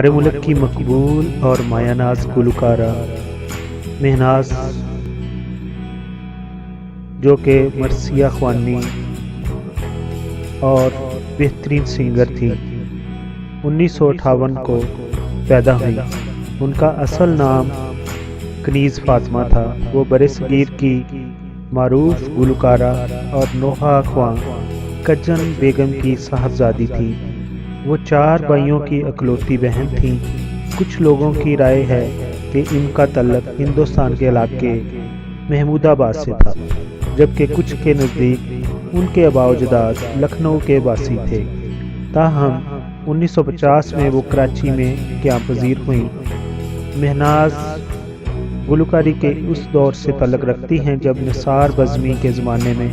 ہمارے ملک کی مقبول اور مایہ ناز گلوکارہ مہناز، جو کہ مرثیہ خوانی اور بہترین سنگر تھی، 1958 کو پیدا ہوئی۔ ان کا اصل نام کنیز فاطمہ تھا۔ وہ برصغیر کی معروف گلوکارہ اور نوحہ خواں کجن بیگم کی صاحبزادی تھی۔ وہ 4 بھائیوں کی اکلوتی بہن تھیں۔ کچھ لوگوں کی رائے ہے کہ ان کا تعلق ہندوستان کے علاقے محمود آباد سے تھا، جبکہ کچھ کے نزدیک ان کے آباء و اجداد لکھنؤ کے باسی تھے۔ تاہم 1950 میں وہ کراچی میں قیام پذیر ہوئیں۔ مہناز گلوکاری کے اس دور سے تعلق رکھتی ہیں جب نثار بزمی کے زمانے میں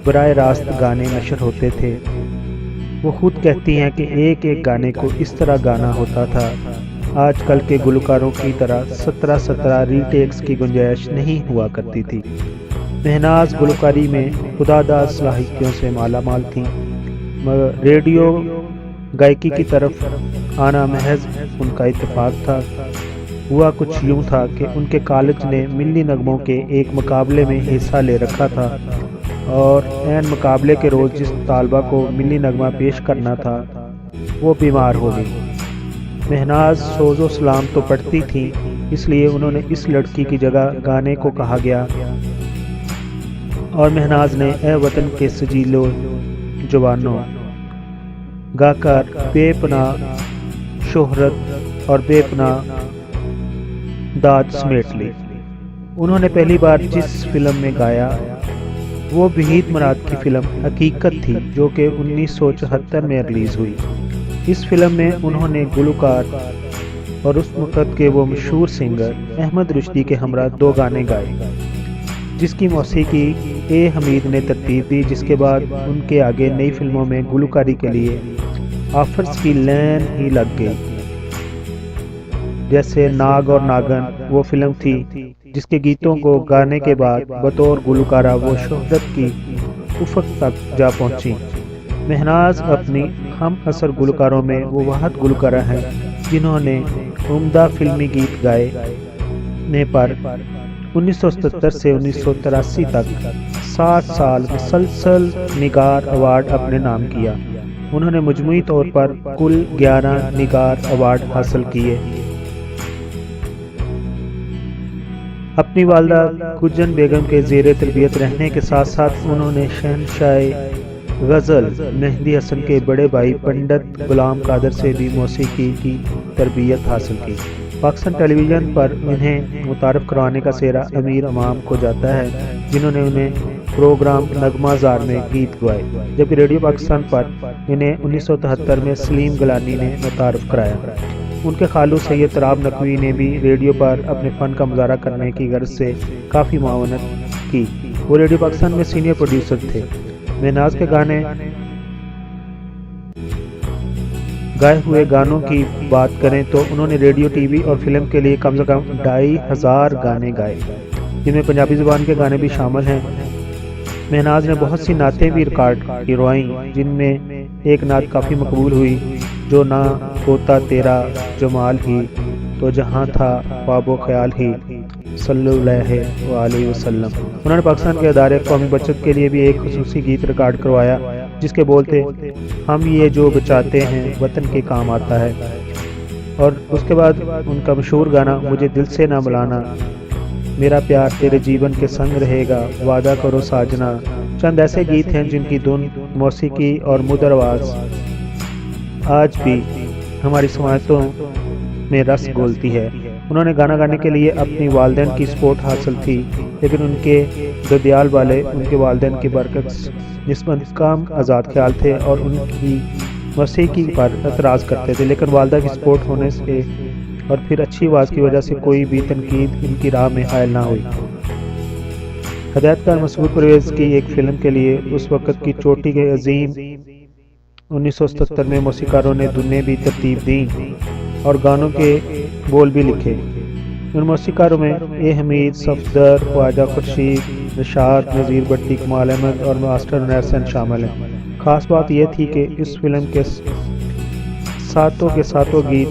براہ راست گانے نشر ہوتے تھے۔ وہ خود کہتی ہیں کہ ایک ایک گانے کو اس طرح گانا ہوتا تھا، آج کل کے گلوکاروں کی طرح 17 ری ٹیکس کی گنجائش نہیں ہوا کرتی تھی۔ مہناز گلوکاری میں خداداد صلاحیتوں سے مالا مال تھیں، مگر ریڈیو گائیکی کی طرف آنا محض ان کا اتفاق تھا۔ ہوا کچھ یوں تھا کہ ان کے کالج نے ملی نغموں کے ایک مقابلے میں حصہ لے رکھا تھا، اور عین مقابلے کے روز جس طالبہ کو ملی نغمہ پیش کرنا تھا وہ بیمار ہو گئی۔ مہناز سوز و سلام تو پڑھتی تھیں، اس لیے انہوں نے اس لڑکی کی جگہ گانے کو کہا گیا، اور مہناز نے اے وطن کے سجیلو جوانوں گا کر بے پناہ شہرت اور بے پناہ داد سمیٹ لی۔ انہوں نے پہلی بار جس فلم میں گایا وہ وحید مراد کی فلم حقیقت تھی، جو کہ 1974 میں ریلیز ہوئی۔ اس فلم میں انہوں نے گلوکار اور اس وقت کے وہ مشہور سنگر احمد رشدی کے ہمراہ 2 گانے گائے، جس کی موسیقی اے حمید نے ترتیب دی، جس کے بعد ان کے آگے نئی فلموں میں گلوکاری کے لیے آفرز کی لین ہی لگ گئی، جیسے ناگ اور ناگن وہ فلم تھی جس کے گیتوں کو گانے کے بعد بطور گلوکارہ وہ شہرت کی افق تک جا پہنچی۔ مہناز اپنی ہم عصر گلوکاروں میں وہ واحد گلوکارہ ہیں جنہوں نے عمدہ فلمی گیت گائے نے پر 1977 سے 1983 تک 7 سال مسلسل نگار ایوارڈ اپنے نام کیا۔ انہوں نے مجموعی طور پر کل 11 نگار ایوارڈ حاصل کیے۔ اپنی والدہ کجن بیگم کے زیر تربیت رہنے کے ساتھ ساتھ انہوں نے شہنشاہ غزل مہدی حسن کے بڑے بھائی پنڈت غلام قادر سے بھی موسیقی کی تربیت حاصل کی۔ پاکستان ٹیلی ویژن پر انہیں متعارف کروانے کا سہرا امیر امام کو جاتا ہے، جنہوں نے انہیں پروگرام نغمہ زار میں گیت گوائے، جبکہ ریڈیو پاکستان پر انہیں 1973 میں سلیم گیلانی نے متعارف کرایا۔ ان کے خالو سید تراب نقوی نے بھی ریڈیو پر اپنے فن کا مظاہرہ کرنے کی غرض سے کافی معاونت کی۔ وہ ریڈیو پاکستان میں سینئر پروڈیوسر تھے۔ مہناز کے گائے ہوئے گانوں کی بات کریں تو انہوں نے ریڈیو، ٹی وی اور فلم کے لیے کم سے کم 2500 گانے گائے، جن میں پنجابی زبان کے گانے بھی شامل ہیں۔ مہناز نے بہت سی نعتیں بھی ریکارڈ کروائیں، جن میں ایک نعت کافی مقبول ہوئی، جو نہ ہوتا تیرا جمال ہی تو جہاں تھا خواب و خیال ہی صلی اللہ علیہ وسلم۔ انہوں نے پاکستان کے ادارے قومی بچت کے لیے بھی ایک خصوصی گیت ریکارڈ کروایا، جس کے بول تھے ہم یہ جو بچاتے ہیں وطن کے کام آتا ہے۔ اور اس کے بعد ان کا مشہور گانا مجھے دل سے نہ بلانا، میرا پیار تیرے جیون کے سنگ رہے گا، وعدہ کرو ساجنا، چند ایسے گیت ہیں جن کی دھن، موسیقی اور مدر آواز آج بھی ہماری سماعتوں میں رس گھولتی ہے۔ انہوں نے گانا گانے کے لیے اپنی والدین کی سپورٹ حاصل تھی، لیکن ان کے ددیال والے ان کے والدین کے برعکس نسبتاً کم آزاد خیال تھے اور ان کی موسیقی پر اعتراض کرتے تھے، لیکن والدہ کی سپورٹ ہونے سے اور پھر اچھی آواز کی وجہ سے کوئی بھی تنقید ان کی راہ میں حائل نہ ہوئی۔ ہدایت کار مسعود پرویز کی ایک فلم کے لیے اس وقت کی چوٹی کے عظیم 1977 میں موسیقاروں نے دھنیں بھی ترتیب دیں اور گانوں کے بول بھی لکھے۔ ان موسیقاروں میں اے حمید، صفدر، خواجہ خورشید، نشاط، نذیر بٹی، کمال احمد اور ماسٹر عنایت حسین شامل ہیں۔ خاص بات یہ تھی کہ اس فلم کے ساتوں گیت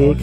1